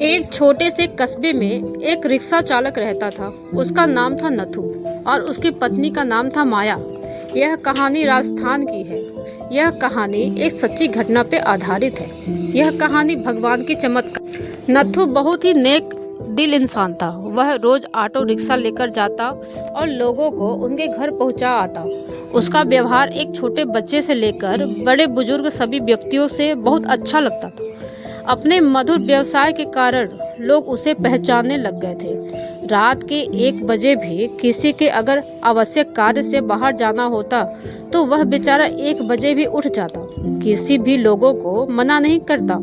एक छोटे से कस्बे में एक रिक्शा चालक रहता था। उसका नाम था नथु और उसकी पत्नी का नाम था माया। यह कहानी राजस्थान की है। यह कहानी एक सच्ची घटना पर आधारित है। यह कहानी भगवान की चमत्कार। नथु बहुत ही नेक दिल इंसान था। वह रोज ऑटो रिक्शा लेकर जाता और लोगों को उनके घर पहुंचा आता। उसका व्यवहार एक छोटे बच्चे से लेकर बड़े बुजुर्ग सभी व्यक्तियों से बहुत अच्छा लगता था। अपने मधुर व्यवसाय के कारण लोग उसे पहचानने लग गए थे। रात के 1 बजे भी किसी के अगर आवश्यक कार्य से बाहर जाना होता तो वह बेचारा 1 बजे भी उठ जाता। किसी भी लोगों को मना नहीं करता।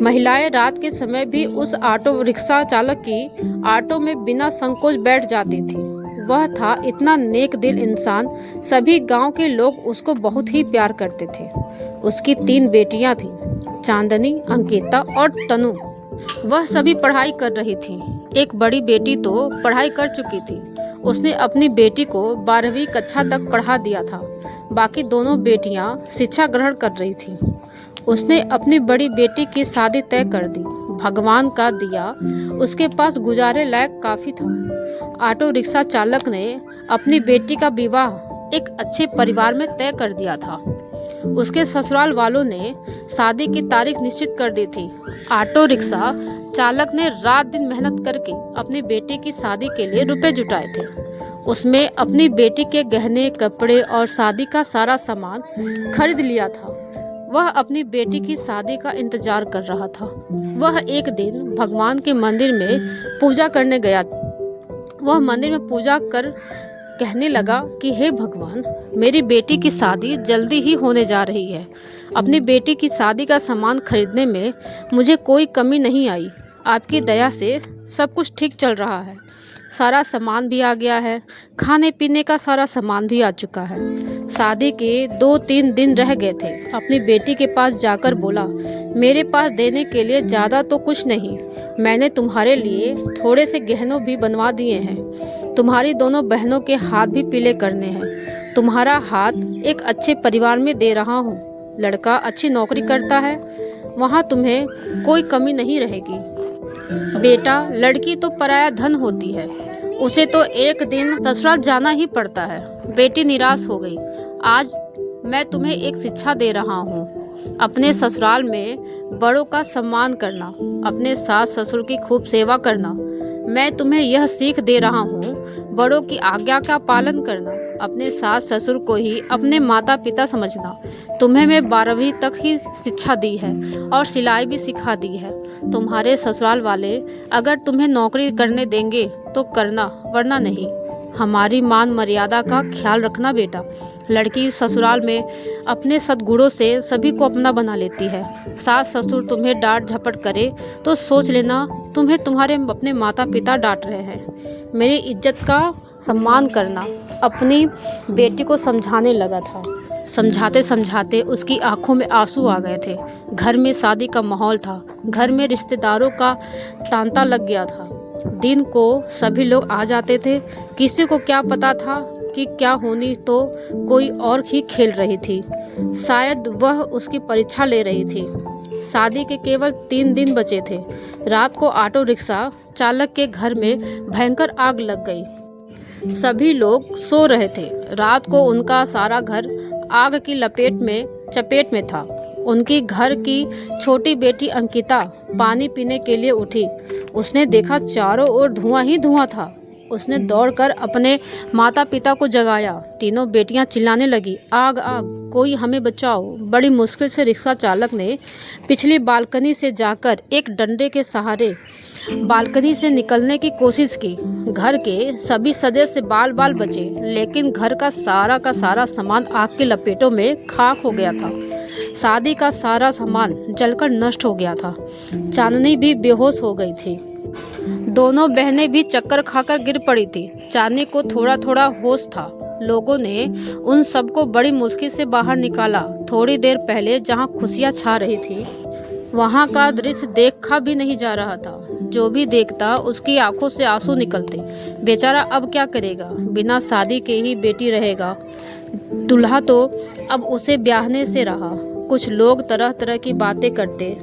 महिलाएं रात के समय भी उस ऑटो रिक्शा चालक की ऑटो में बिना संकोच बैठ जाती थी। वह था इतना नेक दिल इंसान। सभी गांव के लोग उसको बहुत ही प्यार करते थे। उसकी 3 बेटियां थीं, चांदनी, अंकिता और तनु। वह सभी पढ़ाई कर रही थीं। एक बड़ी बेटी तो पढ़ाई कर चुकी थी। उसने अपनी बेटी को 12वीं कक्षा तक पढ़ा दिया था। बाकी दोनों बेटियां शिक्षा ग्रहण कर रही थीं। उसने अपनी बड़ी बेटी की शादी तय कर दी। भगवान का दिया उसके पास गुजारे लायक काफ़ी था। ऑटो रिक्शा चालक ने अपनी बेटी का विवाह एक अच्छे परिवार में तय कर दिया था। उसके ससुराल वालों ने शादी की तारीख निश्चित कर दी थी। ऑटो रिक्शा चालक ने रात दिन मेहनत करके अपनी बेटी की शादी के लिए रुपए जुटाए थे। उसमें अपनी बेटी के गहने, कपड़े और शादी का सारा सामान खरीद लिया था। वह अपनी बेटी की शादी का इंतजार कर रहा था। वह एक दिन भगवान के मंदिर में पूजा करने गया। वह मंदिर में पूजा कर कहने लगा कि हे भगवान, मेरी बेटी की शादी जल्दी ही होने जा रही है। अपनी बेटी की शादी का सामान खरीदने में मुझे कोई कमी नहीं आई। आपकी दया से सब कुछ ठीक चल रहा है। सारा सामान भी आ गया है। खाने पीने का सारा सामान भी आ चुका है। शादी के 2-3 दिन रह गए थे। अपनी बेटी के पास जाकर बोला, मेरे पास देने के लिए ज़्यादा तो कुछ नहीं। मैंने तुम्हारे लिए थोड़े से गहनों भी बनवा दिए हैं। तुम्हारी दोनों बहनों के हाथ भी पीले करने हैं। तुम्हारा हाथ एक अच्छे परिवार में दे रहा हूँ। लड़का अच्छी नौकरी करता है, वहाँ तुम्हें कोई कमी नहीं रहेगी। बेटा, लड़की तो पराया धन होती है। उसे तो एक दिन ससुराल जाना ही पड़ता है। बेटी निराश हो गई। आज मैं तुम्हें एक शिक्षा दे रहा हूँ। अपने ससुराल में बड़ों का सम्मान करना, अपने सास ससुर की खूब सेवा करना। मैं तुम्हें यह सीख दे रहा हूँ, बड़ों की आज्ञा का पालन करना, अपने सास ससुर को ही अपने माता पिता समझना। तुम्हें मैं 12वीं तक ही शिक्षा दी है और सिलाई भी सिखा दी है। तुम्हारे ससुराल वाले अगर तुम्हें नौकरी करने देंगे तो करना, वरना नहीं। हमारी मान मर्यादा का ख्याल रखना बेटा। लड़की ससुराल में अपने सद्गुणों से सभी को अपना बना लेती है। सास ससुर तुम्हें डांट झपट करे तो सोच लेना तुम्हें तुम्हारे अपने माता पिता डांट रहे हैं। मेरी इज्जत का सम्मान करना। अपनी बेटी को समझाने लगा था। समझाते समझाते उसकी आंखों में आंसू आ गए थे। घर में शादी का माहौल था। घर में रिश्तेदारों का तांता लग गया था। दिन को सभी लोग आ जाते थे। किसी को क्या पता था कि क्या होनी तो कोई और ही खेल रही थी। शायद वह उसकी परीक्षा ले रही थी। शादी के केवल 3 दिन बचे थे। रात को ऑटो रिक्शा चालक के घर में भयंकर आग लग गई। सभी लोग सो रहे थे। रात को उनका सारा घर आग की चपेट में था। उनकी घर की छोटी बेटी अंकिता पानी पीने के लिए उठी। उसने देखा चारों ओर धुआं ही धुआं था। उसने दौड़कर अपने माता पिता को जगाया। तीनों बेटियां चिल्लाने लगी, आग आग, कोई हमें बचाओ। बड़ी मुश्किल से रिक्शा चालक ने पिछली बालकनी से जाकर एक डंडे के सहारे बालकनी से निकलने की कोशिश की। घर के सभी सदस्य बाल बाल बचे, लेकिन घर का सारा सामान आग की लपेटों में खाक हो गया था। शादी का सारा सामान जलकर नष्ट हो गया था। चांदनी भी बेहोश हो गई थी। दोनों बहनें भी चक्कर खाकर गिर पड़ी थी। चांदनी को थोड़ा थोड़ा होश था। लोगों ने उन सबको बड़ी मुश्किल से बाहर निकाला। थोड़ी देर पहले जहां खुशियां छा रही थी, वहां का दृश्य देखा भी नहीं जा रहा था। जो भी देखता उसकी आंखों से आंसू निकलते। बेचारा अब क्या करेगा, बिना शादी के ही बेटी रहेगा। दूल्हा तो अब उसे ब्याहने से रहा। कुछ लोग तरह तरह की बातें करते,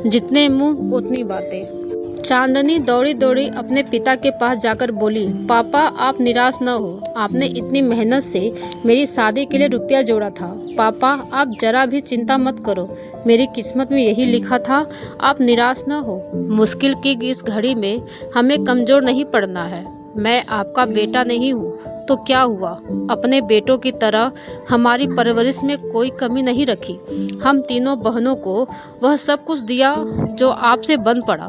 जितने मुंह उतनी बातें। चांदनी दौड़ी दौड़ी अपने पिता के पास जाकर बोली, पापा आप निराश न हो, आपने इतनी मेहनत से मेरी शादी के लिए रुपया जोड़ा था। पापा आप जरा भी चिंता मत करो, मेरी किस्मत में यही लिखा था, आप निराश न हो। मुश्किल की इस घड़ी में हमें कमज़ोर नहीं पड़ना है। मैं आपका बेटा नहीं हूँ तो क्या हुआ, अपने बेटों की तरह हमारी परवरिश में कोई कमी नहीं रखी। हम तीनों बहनों को वह सब कुछ दिया जो आपसे बन पड़ा।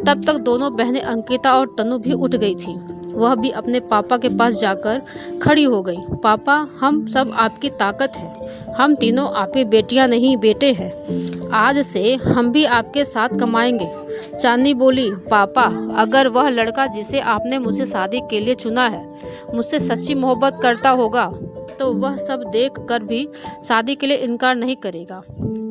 तब तक दोनों बहनें अंकिता और तनु भी उठ गई थीं। वह भी अपने पापा के पास जाकर खड़ी हो गई। पापा हम सब आपकी ताकत है, हम तीनों आपकी बेटियां नहीं बेटे हैं। आज से हम भी आपके साथ कमाएंगे। चांदनी बोली, पापा अगर वह लड़का जिसे आपने मुझसे शादी के लिए चुना है मुझसे सच्ची मोहब्बत करता होगा तो वह सब देख कर भी शादी के लिए इनकार नहीं करेगा।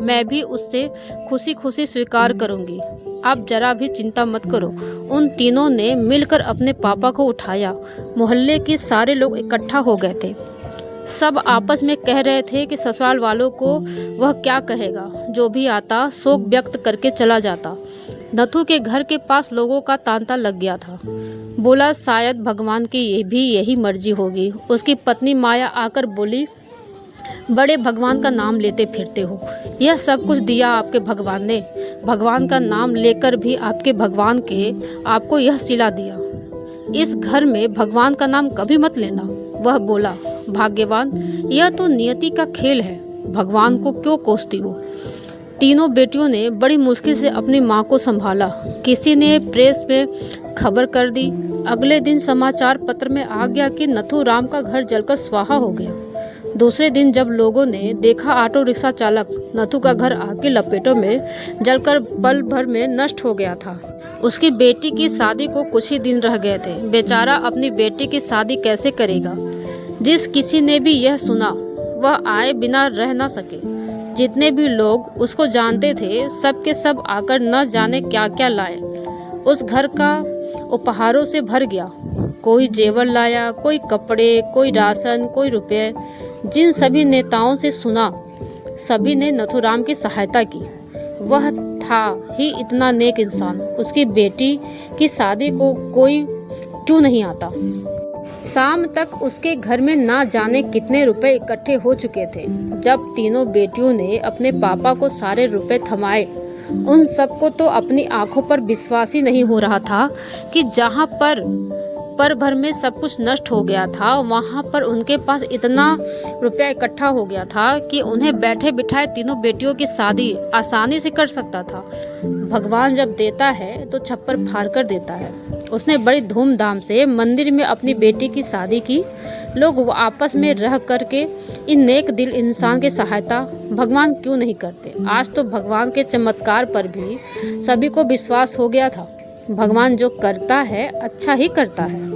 मैं भी उससे खुशी खुशी स्वीकार करूंगी। आप जरा भी चिंता मत करो। उन तीनों ने मिलकर अपने पापा को उठाया। मोहल्ले के सारे लोग इकट्ठा हो गए थे। सब आपस में कह रहे थे कि ससुराल वालों को वह क्या कहेगा, जो भी आता शोक व्यक्त करके चला जाता। नथु के घर के पास लोगों का तांता लग गया था। बोला, शायद भगवान की यही मर्जी होगी। उसकी पत्नी माया आकर बोली, बड़े भगवान का नाम लेते फिरते हो, यह सब कुछ दिया आपके भगवान ने। भगवान का नाम लेकर भी आपके भगवान के आपको यह सिला दिया। इस घर में भगवान का नाम कभी मत लेना। वह बोला, भाग्यवान यह तो नियति का खेल है, भगवान को क्यों कोसती हो। तीनों बेटियों ने बड़ी मुश्किल से अपनी माँ को संभाला। किसी ने प्रेस में खबर कर दी। अगले दिन समाचार पत्र में आ गया कि नथुराम का घर जलकर स्वाहा हो गया। दूसरे दिन जब लोगों ने देखा ऑटो रिक्शा चालक नथु का घर आग की लपेटों में जलकर पल भर में नष्ट हो गया था। उसकी बेटी की शादी को कुछ ही दिन रह गए थे। बेचारा अपनी बेटी की शादी कैसे करेगा। जिस किसी ने भी यह सुना वह आए बिना रह न सके। जितने भी लोग उसको जानते थे सब के सब आकर न जाने क्या क्या लाए। उस घर का उपहारों से भर गया। कोई जेवर लाया, कोई कपड़े, कोई राशन, कोई रुपए। जिन सभी नेताओं से सुना सभी ने नथुराम की सहायता की। वह था ही इतना नेक इंसान, उसकी बेटी की शादी को कोई क्यों नहीं आता। शाम तक उसके घर में ना जाने कितने रुपए इकट्ठे हो चुके थे। जब तीनों बेटियों ने अपने पापा को सारे रुपए थमाए, उन सबको तो अपनी आंखों पर विश्वास ही नहीं हो रहा था कि जहां पर भर में सब कुछ नष्ट हो गया था वहां पर उनके पास इतना रुपया इकट्ठा हो गया था कि उन्हें बैठे बिठाए तीनों बेटियों की शादी आसानी से कर सकता था। भगवान जब देता है तो छप्पर फाड़ कर देता है। उसने बड़ी धूमधाम से मंदिर में अपनी बेटी की शादी की। लोग आपस में रह करके इन नेक दिल इंसान की सहायता भगवान क्यों नहीं करते। आज तो भगवान के चमत्कार पर भी सभी को विश्वास हो गया था। भगवान जो करता है अच्छा ही करता है।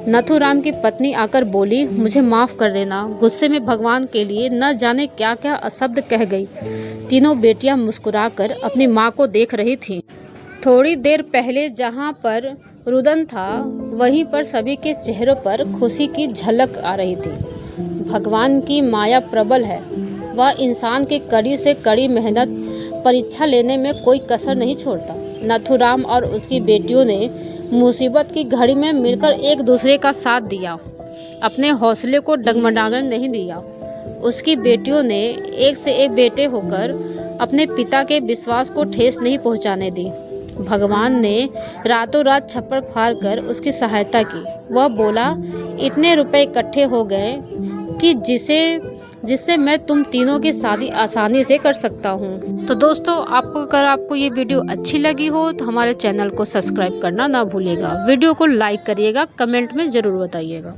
नथुराम की पत्नी आकर बोली, मुझे माफ़ कर देना। गुस्से में भगवान के लिए न जाने क्या क्या अशब्द कह गई। तीनों बेटियां मुस्कुराकर अपनी माँ को देख रही थीं। थोड़ी देर पहले जहाँ पर रुदन था वहीं पर सभी के चेहरों पर खुशी की झलक आ रही थी। भगवान की माया प्रबल है। वह इंसान की कड़ी से कड़ी मेहनत परीक्षा लेने में कोई कसर नहीं छोड़ता। नथुराम और उसकी बेटियों ने मुसीबत की घड़ी में मिलकर एक दूसरे का साथ दिया, अपने हौसले को डगमगाने नहीं दिया। उसकी बेटियों ने एक से एक बेटे होकर अपने पिता के विश्वास को ठेस नहीं पहुंचाने दी। भगवान ने रातों रात छप्पर फाड़ कर उसकी सहायता की। वह बोला, इतने रुपए इकट्ठे हो गए कि जिससे मैं तुम तीनों की शादी आसानी से कर सकता हूँ। तो दोस्तों अगर आपको ये वीडियो अच्छी लगी हो तो हमारे चैनल को सब्सक्राइब करना ना भूलिएगा। वीडियो को लाइक करिएगा, कमेंट में ज़रूर बताइएगा।